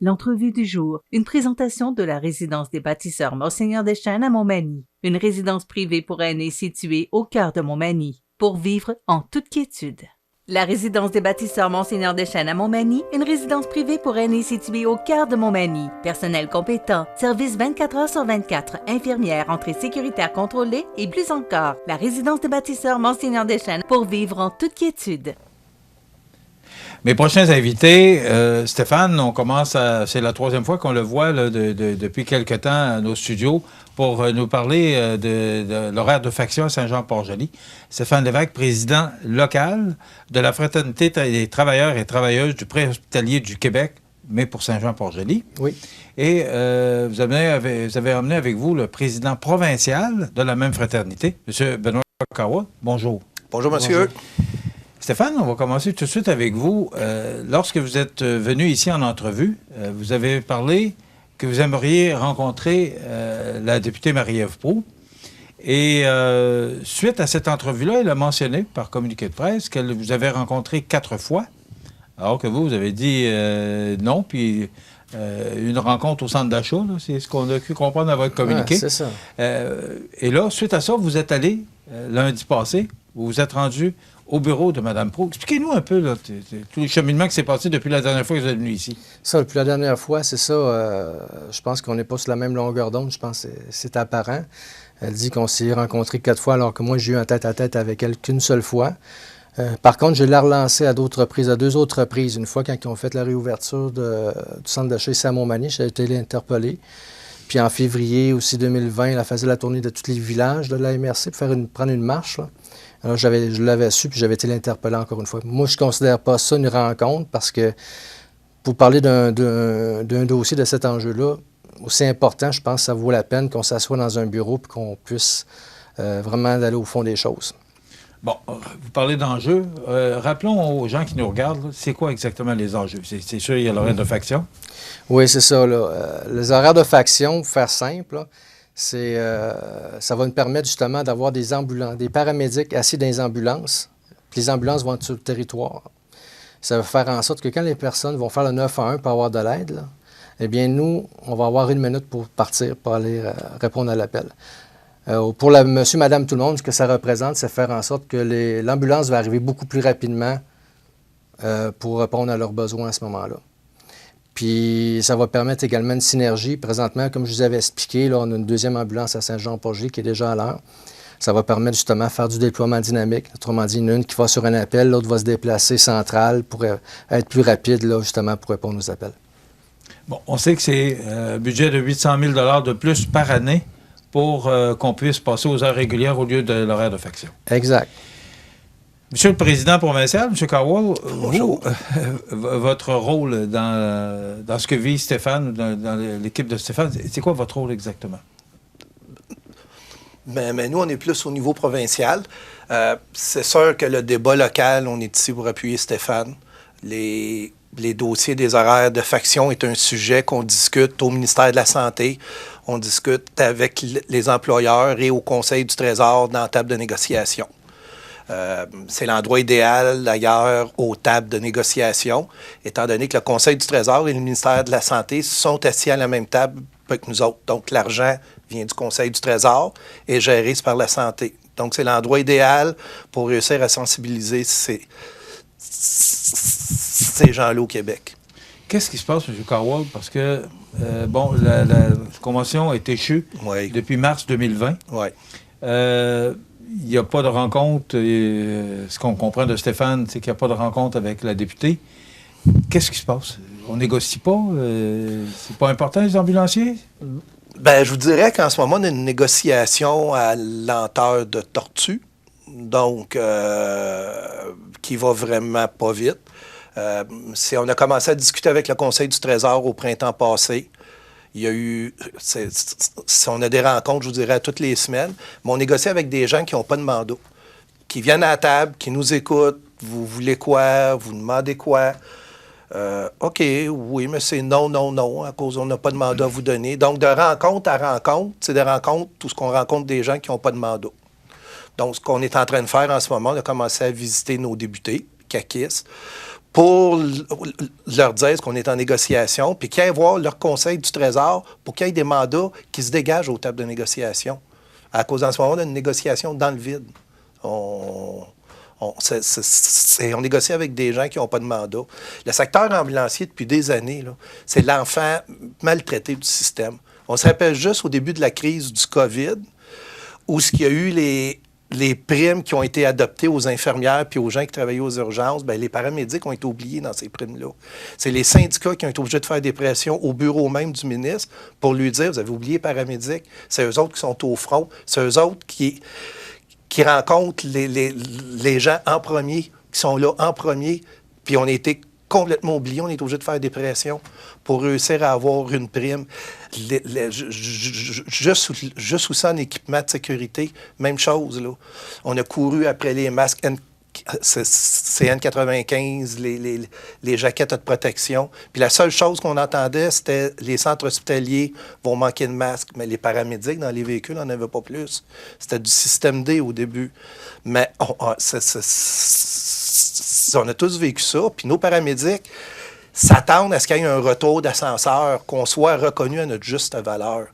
L'entrevue du jour, une présentation de la résidence des bâtisseurs Monseigneur Deschênes à Montmagny, une résidence privée pour aînés située au cœur de Montmagny, pour vivre en toute quiétude. La résidence des bâtisseurs Monseigneur Deschênes à Montmagny, une résidence privée pour aînés située au cœur de Montmagny. Personnel compétent, service 24 heures sur 24, infirmière, entrée sécuritaire contrôlée et plus encore. La résidence des bâtisseurs Monseigneur Deschênes pour vivre en toute quiétude. Mes prochains invités, Stéphane, on commence à... C'est la troisième fois qu'on le voit là, depuis quelque temps à nos studios pour nous parler de l'horaire de faction à Saint-Jean-Port-Joli. Stéphane Lévesque, président local de la Fraternité des travailleurs et travailleuses du préhospitalier du Québec, mais pour Saint-Jean-Port-Joli. Oui. Et vous avez emmené avec vous le président provincial de la même fraternité, M. Benoît Cowell. Bonjour. Bonjour, monsieur. Bonjour. Stéphane, on va commencer tout de suite avec vous. Lorsque vous êtes venu ici en entrevue, vous avez parlé que vous aimeriez rencontrer la députée Marie-Ève Proulx. Et suite à cette entrevue-là, elle a mentionné par communiqué de presse qu'elle vous avait rencontré 4 fois, alors que vous avez dit non, puis une rencontre au centre d'achat, c'est ce qu'on a pu comprendre dans votre communiqué. Ouais, c'est ça. Et là, suite à ça, vous êtes allé lundi passé, vous vous êtes rendu au bureau de Mme Proulx. Expliquez-nous un peu là, tout le cheminement qui s'est passé depuis la dernière fois que vous êtes venu ici. Ça, depuis la dernière fois, c'est ça. Je pense qu'on n'est pas sur la même longueur d'onde. Je pense que c'est apparent. Elle dit qu'on s'est rencontrés 4 fois, alors que moi, j'ai eu un tête-à-tête avec elle qu'une seule fois. Par contre, je l'ai relancée à 2 autres reprises. Une fois, quand ils ont fait la réouverture du centre d'achat ici à Montmagny, j'ai été interpellé. Puis en février aussi 2020, elle faisait la tournée de tous les villages de la MRC pour prendre une marche, là. Alors, je l'avais su, puis j'avais été l'interpeller encore une fois. Moi, je ne considère pas ça une rencontre parce que pour parler d'un dossier de cet enjeu-là, aussi important, je pense que ça vaut la peine qu'on s'assoie dans un bureau et qu'on puisse vraiment aller au fond des choses. Bon, vous parlez d'enjeux. Rappelons aux gens qui nous regardent, c'est quoi exactement les enjeux? C'est sûr, il y a l'horaire de faction. Oui, c'est ça. Là. Les horaires de faction, pour faire simple, là, ça va nous permettre justement d'avoir des paramédics assis dans les ambulances. Puis les ambulances vont être sur le territoire. Ça va faire en sorte que quand les personnes vont faire le 911 pour avoir de l'aide, là, eh bien, nous, on va avoir 1 minute pour partir, pour aller répondre à l'appel. Pour monsieur, madame, tout le monde, ce que ça représente, c'est faire en sorte que l'ambulance va arriver beaucoup plus rapidement pour répondre à leurs besoins à ce moment-là. Puis ça va permettre également une synergie. Présentement, comme je vous avais expliqué, là, on a une 2e ambulance à Saint-Jean-Port-Joli qui est déjà à l'heure. Ça va permettre justement de faire du déploiement dynamique. Autrement dit, une qui va sur un appel, l'autre va se déplacer central pour être plus rapide, là, justement, pour répondre aux appels. Bon, on sait que c'est un budget de 800 000 $ de plus par année pour qu'on puisse passer aux heures régulières au lieu de l'horaire de faction. Exact. Monsieur le président provincial, M. Cowell, vous, votre rôle dans ce que vit Stéphane, dans l'équipe de Stéphane, c'est quoi votre rôle exactement? Mais nous, on est plus au niveau provincial. C'est sûr que le débat local, on est ici pour appuyer Stéphane. Les dossiers des horaires de faction est un sujet qu'on discute au ministère de la Santé. On discute avec les employeurs et au Conseil du Trésor dans la table de négociation. C'est l'endroit idéal, d'ailleurs, aux tables de négociation, étant donné que le Conseil du Trésor et le ministère de la Santé sont assis à la même table que nous autres. Donc, l'argent vient du Conseil du Trésor et est géré par la Santé. Donc, c'est l'endroit idéal pour réussir à sensibiliser ces gens-là au Québec. Qu'est-ce qui se passe, M. Cowell? Parce que, bon, la convention est échue depuis mars 2020. Oui. Il n'y a pas de rencontre. Ce qu'on comprend de Stéphane, c'est qu'il n'y a pas de rencontre avec la députée. Qu'est-ce qui se passe? On négocie pas? C'est pas important, les ambulanciers? Bien, je vous dirais qu'en ce moment, on a une négociation à lenteur de tortue, donc qui va vraiment pas vite. On a commencé à discuter avec le Conseil du Trésor au printemps passé. Il y a eu... on a des rencontres, je vous dirais, toutes les semaines, mais on négocie avec des gens qui n'ont pas de mandat, qui viennent à la table, qui nous écoutent. Vous voulez quoi? Vous demandez quoi? OK, oui, mais c'est non, à cause on n'a pas de mandat à vous donner. Donc, de rencontre à rencontre, c'est des rencontres, tout ce qu'on rencontre des gens qui n'ont pas de mandat. Donc, ce qu'on est en train de faire en ce moment, on a commencé à visiter nos députés, CAQIS, pour leur dire qu'on est en négociation, puis qu'ils aillent voir leur conseil du Trésor pour qu'il y ait des mandats qui se dégagent aux tables de négociation. À cause, en ce moment, d'une négociation dans le vide. On négocie avec des gens qui n'ont pas de mandat. Le secteur ambulancier, depuis des années, là, c'est l'enfant maltraité du système. On se rappelle juste au début de la crise du COVID, où il y a eu les primes qui ont été adoptées aux infirmières puis aux gens qui travaillaient aux urgences, bien, les paramédics ont été oubliés dans ces primes-là. C'est les syndicats qui ont été obligés de faire des pressions au bureau même du ministre pour lui dire, vous avez oublié les paramédics, c'est eux autres qui sont au front, c'est eux autres qui rencontrent les gens en premier, qui sont là en premier, puis on a été complètement oubliés, on est obligé de faire des pressions pour réussir à avoir une prime. Juste aussi en équipement de sécurité, même chose, là. On a couru après les masques N95, les jaquettes de protection. Puis la seule chose qu'on entendait, c'était les centres hospitaliers vont manquer de masques. Mais les paramédics dans les véhicules n'en avaient pas plus. C'était du système D au début. Mais on a tous vécu ça. Puis nos paramédics s'attendent à ce qu'il y ait un retour d'ascenseur, qu'on soit reconnu à notre juste valeur.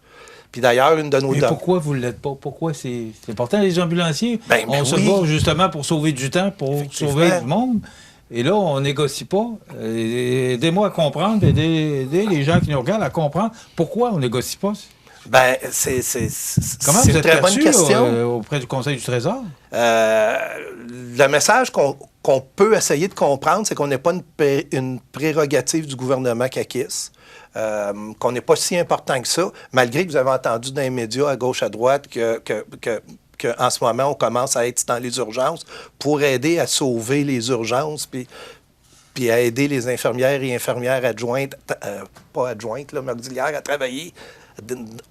Puis d'ailleurs, une de nos... Mais pourquoi vous ne l'êtes pas? Pourquoi c'est important, les ambulanciers? On se bat justement pour sauver du temps, pour sauver du monde. Et là, on négocie pas. Aidez-moi à comprendre, aidez les gens qui nous regardent à comprendre pourquoi on négocie pas. Bien, Comment vous êtes très bonne question auprès du Conseil du Trésor? Le message qu'on peut essayer de comprendre, c'est qu'on n'est pas une prérogative du gouvernement caquiste, qu'on n'est pas si important que ça, malgré que vous avez entendu dans les médias à gauche, à droite, qu'en ce moment, on commence à être dans les urgences pour aider à sauver les urgences, puis à aider les infirmières et infirmières adjointes, pas adjointes, là, mais auxiliaires, à travailler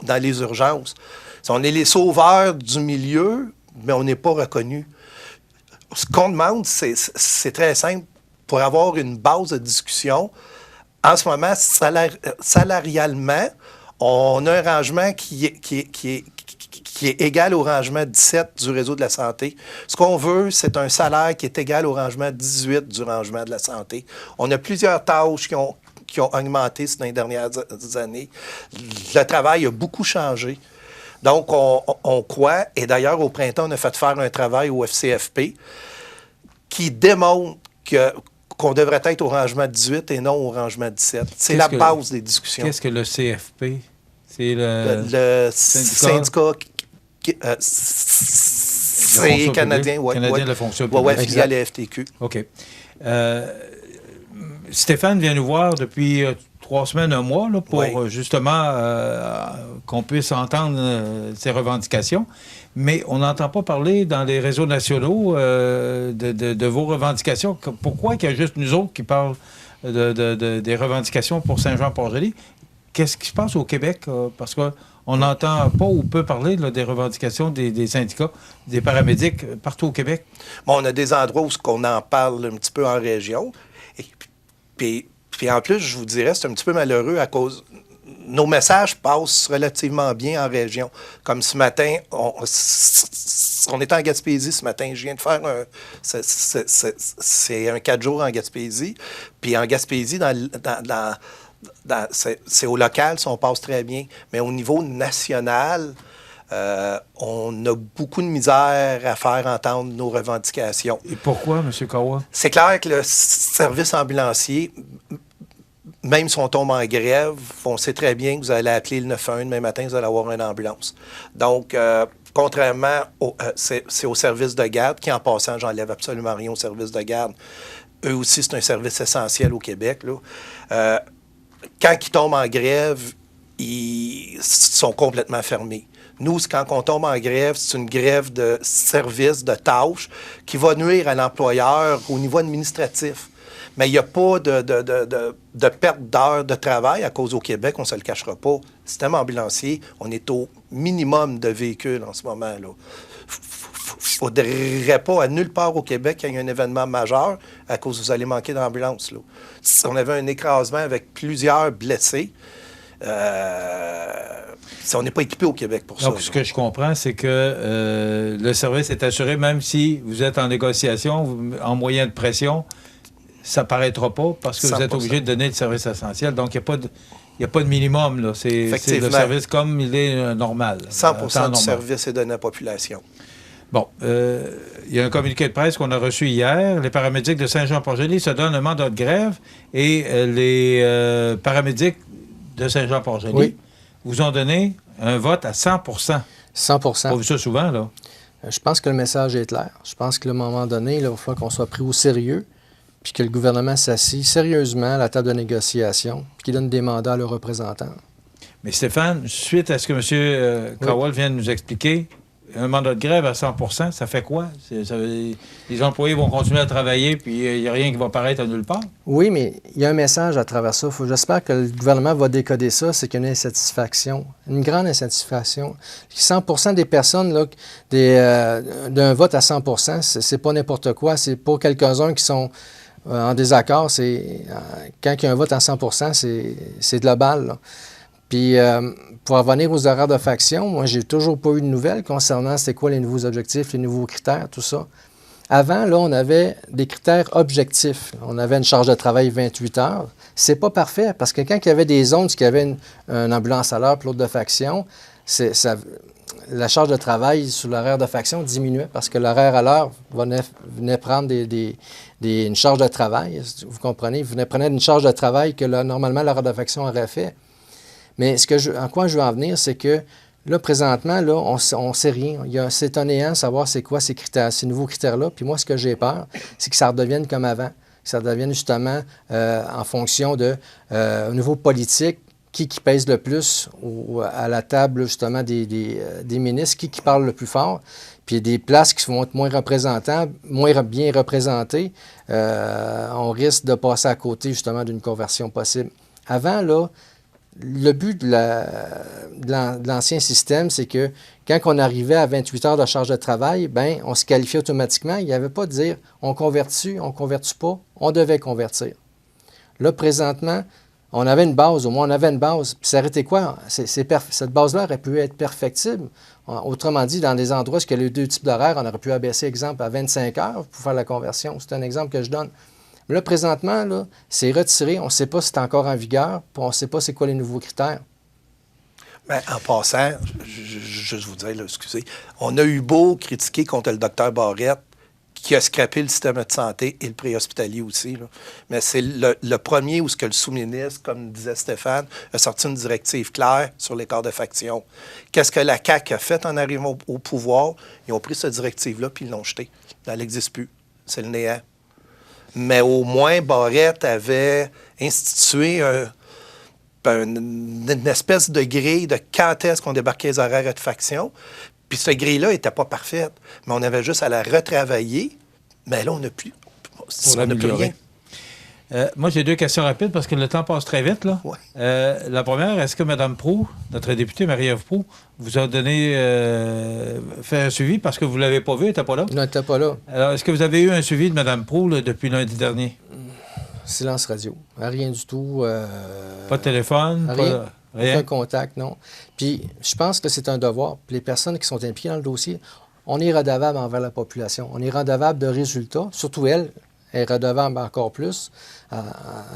dans les urgences. On est les sauveurs du milieu, mais on n'est pas reconnus. Ce qu'on demande, c'est très simple. Pour avoir une base de discussion, en ce moment, salarialement, on a un rangement qui est égal au rangement 17 du réseau de la santé. Ce qu'on veut, c'est un salaire qui est égal au rangement 18 du rangement de la santé. On a plusieurs tâches qui ont augmenté ces dernières années. Le travail a beaucoup changé. Donc, on croit, et d'ailleurs, au printemps, on a fait faire un travail au FCFP qui démontre qu'on devrait être au rangement 18 et non au rangement 17. C'est la base des discussions. Qu'est-ce que le CFP? C'est le syndicat c'est canadien, oui. Canadien de la fonction publique. Oui, filiale à la FTQ. OK. Stéphane vient nous voir depuis 3 semaines, un mois, là, pour justement qu'on puisse entendre ses revendications. Mais on n'entend pas parler dans les réseaux nationaux de vos revendications. Pourquoi il y a juste nous autres qui parlent des revendications pour Saint-Jean-Port-Joli? Qu'est-ce qui se passe au Québec? Parce qu'on n'entend pas ou peut parler là, des revendications des syndicats, des paramédics partout au Québec. Bon, on a des endroits où on en parle un petit peu en région. Puis en plus, je vous dirais, c'est un petit peu malheureux à cause... Nos messages passent relativement bien en région. Comme ce matin, on était en Gaspésie ce matin. Je viens de faire c'est un 4 jours en Gaspésie. Puis en Gaspésie, c'est au local, ça, on passe très bien. Mais au niveau national... on a beaucoup de misère à faire entendre nos revendications. Et pourquoi, M. Kawa? C'est clair que le service ambulancier, même si on tombe en grève, on sait très bien que vous allez appeler le 911 demain matin, vous allez avoir une ambulance. Donc, contrairement c'est au service de garde, qui en passant, j'enlève absolument rien au service de garde. Eux aussi, c'est un service essentiel au Québec, là. Quand ils tombent en grève, ils sont complètement fermés. Nous, quand on tombe en grève, c'est une grève de service, de tâches, qui va nuire à l'employeur au niveau administratif. Mais il n'y a pas de perte d'heures de travail à cause au Québec, on ne se le cachera pas. Le système ambulancier, on est au minimum de véhicules en ce moment. Il ne faudrait pas à nulle part au Québec qu'il y ait un événement majeur à cause que vous allez manquer d'ambulance. Si on avait un écrasement avec plusieurs blessés, on n'est pas équipé au Québec pour ça. Donc, ce que je comprends, c'est que le service est assuré, même si vous êtes en négociation, en moyen de pression. ça ne paraîtra pas parce que vous êtes 100%. obligé de donner le service essentiel. Donc, il n'y a pas de minimum. Là. C'est le Effectivement. service comme il est normal. 100% du normal. service est donné à la population. Bon, il y a un communiqué de presse qu'on a reçu hier. Les paramédics de Saint-Jean-Port-Joli se donnent un mandat de grève et les paramédics de Saint-Jean-Port-Joli vous ont donné un vote à 100%. 100%. On a vu ça souvent, là. Je pense que le message est clair. Je pense qu'à un moment donné, là, il faut qu'on soit pris au sérieux, puis que le gouvernement s'assied sérieusement à la table de négociation, puis qu'il donne des mandats à leurs représentants. Mais Stéphane, suite à ce que M. Cowell vient de nous expliquer, un mandat de grève à 100%, ça fait quoi? Les employés vont continuer à travailler, puis il n'y a rien qui va paraître à nulle part? Oui, mais il y a un message à travers ça. J'espère que le gouvernement va décoder ça, c'est qu'il y a une insatisfaction, une grande insatisfaction. 100% des personnes, là, d'un vote à 100%, c'est pas n'importe quoi. C'est pas quelques-uns qui sont en désaccord. Quand il y a un vote à 100%, c'est global, là. Puis, pour revenir aux horaires de faction, moi, j'ai toujours pas eu de nouvelles concernant c'était quoi les nouveaux objectifs, les nouveaux critères, tout ça. Avant, là, on avait des critères objectifs. On avait une charge de travail 28 heures. C'est pas parfait, parce que quand il y avait des zones qui avaient une ambulance à l'heure puis l'autre de faction, la charge de travail sur l'horaire de faction diminuait, parce que l'horaire à l'heure venait prendre une charge de travail, vous comprenez? Venait prendre une charge de travail que normalement l'horaire de faction aurait fait. Mais en quoi je veux en venir, c'est que là, présentement, là, on ne sait rien. C'est un néant de savoir c'est quoi ces critères, ces nouveaux critères-là. Puis moi, ce que j'ai peur, c'est que ça redevienne comme avant. Que ça redevienne justement en fonction au niveau politique, qui pèse le plus à la table, justement, des ministres, qui parle le plus fort. Puis des places qui vont être moins bien représentées, on risque de passer à côté, justement, d'une conversion possible. Avant, là, le but de l'ancien système, c'est que quand on arrivait à 28 heures de charge de travail, bien, on se qualifiait automatiquement. Il n'y avait pas de dire on convertit pas. On devait convertir. Là, présentement, on avait une base, au moins on avait une base. Puis ça arrêtait quoi? Cette base-là aurait pu être perfectible. Autrement dit, dans des endroits où il y a les deux types d'horaires, on aurait pu abaisser, exemple, à 25 heures pour faire la conversion. C'est un exemple que je donne. Mais là, présentement, là, c'est retiré. On ne sait pas si c'est encore en vigueur, puis on ne sait pas c'est quoi les nouveaux critères. Bien, en passant, juste vous dire, là, excusez, on a eu beau critiquer contre le docteur Barrette, qui a scrappé le système de santé et le préhospitalier aussi. Là. Mais c'est le premier où ce que le sous-ministre, comme disait Stéphane, a sorti une directive claire sur l'écart de faction. Qu'est-ce que la CAQ a fait en arrivant au pouvoir? Ils ont pris cette directive-là puis ils l'ont jetée. Elle n'existe plus. C'est le néant. Mais au moins, Barrette avait institué une espèce de grille de quand est-ce qu'on débarquait les horaires de faction. Puis cette grille-là n'était pas parfaite. Mais on avait juste à la retravailler. Mais là, on n'a plus. On n'a plus rien. Moi, j'ai deux questions rapides parce que le temps passe très vite, là. Ouais. La première, est-ce que Mme Proulx, notre députée Marie-Ève Proulx, vous a donné fait un suivi parce que vous ne l'avez pas vu, elle n'était pas là? Non, elle n'était pas là. Alors, est-ce que vous avez eu un suivi de Mme Proulx là, depuis lundi dernier? Silence radio. Rien du tout. Pas de téléphone? Rien. Rien? Aucun contact, non. Puis, je pense que c'est un devoir. Puis les personnes qui sont impliquées dans le dossier, on est redevable envers la population. On est redevable de résultats. Surtout elle est redevable encore plus,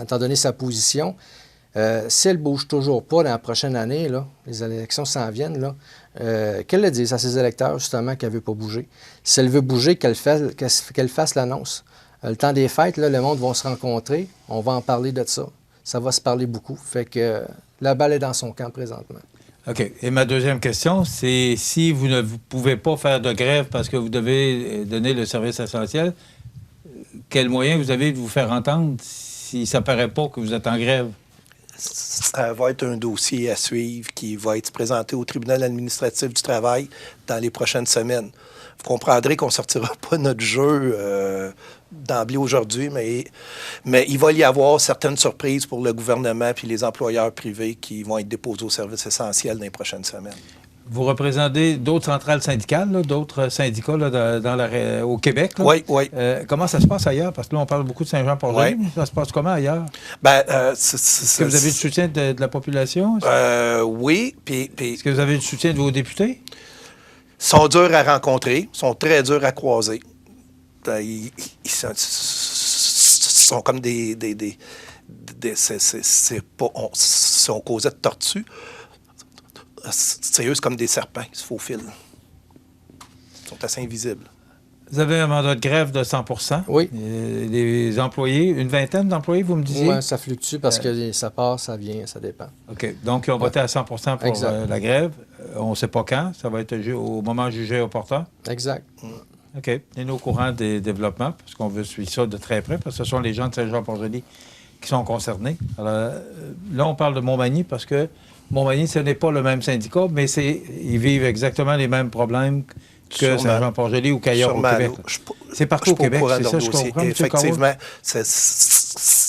étant donné sa position. Si elle ne bouge toujours pas dans la prochaine année, là, les élections s'en viennent, là, qu'elle le dise à ses électeurs, justement, qu'elle ne veut pas bouger. Si elle veut bouger, qu'elle fasse l'annonce. Le temps des fêtes, là, le monde va se rencontrer. On va en parler de ça. Ça va se parler beaucoup. Fait que la balle est dans son camp présentement. OK. Et ma deuxième question, c'est si vous ne pouvez pas faire de grève parce que vous devez donner le service essentiel, quel moyen vous avez de vous faire entendre si ça ne paraît pas que vous êtes en grève? Ça va être un dossier à suivre qui va être présenté au tribunal administratif du travail dans les prochaines semaines. Vous comprendrez qu'on ne sortira pas notre jeu d'emblée aujourd'hui, mais il va y avoir certaines surprises pour le gouvernement et les employeurs privés qui vont être déposés au service essentiel dans les prochaines semaines. Vous représentez d'autres centrales syndicales, là, d'autres syndicats là, au Québec? Là. Oui, oui. Comment ça se passe ailleurs? Parce que là, on parle beaucoup de Saint-Jean-Port-Joli. Oui. Ça se passe comment ailleurs? Est-ce que vous avez le soutien de la population? Oui. Est-ce que vous avez le soutien de vos députés? Ils sont durs à rencontrer, sont très durs à croiser. Ils sont comme c'est pas, si on causait de tortues, c'est eux, c'est comme des serpents qui se faufilent. Ils sont assez invisibles. Vous avez un mandat de grève de 100 Oui. Les employés, une vingtaine d'employés, vous me disiez? Oui, ça fluctue parce que ça part, ça vient, ça dépend. OK. Donc, ils ont voté à 100 pour la grève. On ne sait pas quand. Ça va être au moment jugé opportun. Exact. OK. Tenez-nous au courant des développements, parce qu'on veut suivre ça de très près, parce que ce sont les gens de Saint-Jean-Port-Joli qui sont concernés. Alors, là, on parle de Montmagny parce que Montmagny, ce n'est pas le même syndicat, mais ils vivent exactement les mêmes problèmes que Saint-Jean-Port-Joli ou qu'ailleurs au Québec. C'est partout au Québec, c'est ça, je comprends. Effectivement,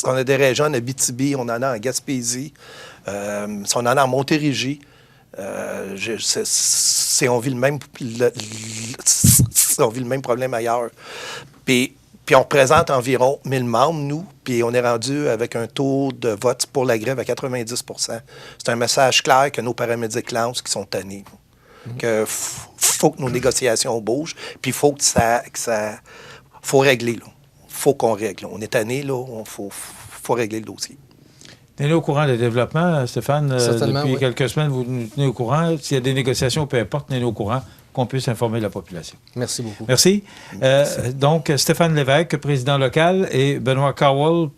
on a des régions en Abitibi, on en a en Gaspésie, on en a en Montérégie. On vit le même problème ailleurs. Puis on représente environ 1000 membres, nous, puis on est rendu avec un taux de vote pour la grève à 90 %. C'est un message clair que nos paramédics lancent qui sont tannés. Que faut que nos négociations bougent, puis il faut que ça faut régler. Il faut qu'on règle. On est tanné, là, faut régler le dossier. Tenez au courant des développements, Stéphane. Depuis quelques semaines, vous nous tenez au courant. S'il y a des négociations, peu importe, tenez-nous au courant, qu'on puisse informer la population. Merci beaucoup. Merci. Donc, Stéphane Lévesque, président local, et Benoît Cowell,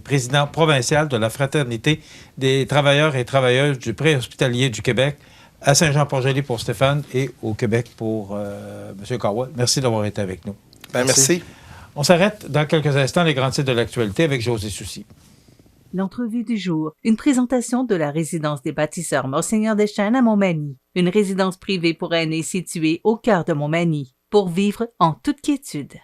président provincial de la Fraternité des travailleurs et travailleuses du préhospitalier du Québec, à Saint-Jean-Port-Joli pour Stéphane et au Québec pour M. Cowell. Merci d'avoir été avec nous. Merci. On s'arrête dans quelques instants, les grands titres de l'actualité avec José Soucy. L'entrevue du jour, une présentation de la résidence des bâtisseurs Monseigneur Deschênes à Montmagny, une résidence privée pour aînés située au cœur de Montmagny, pour vivre en toute quiétude.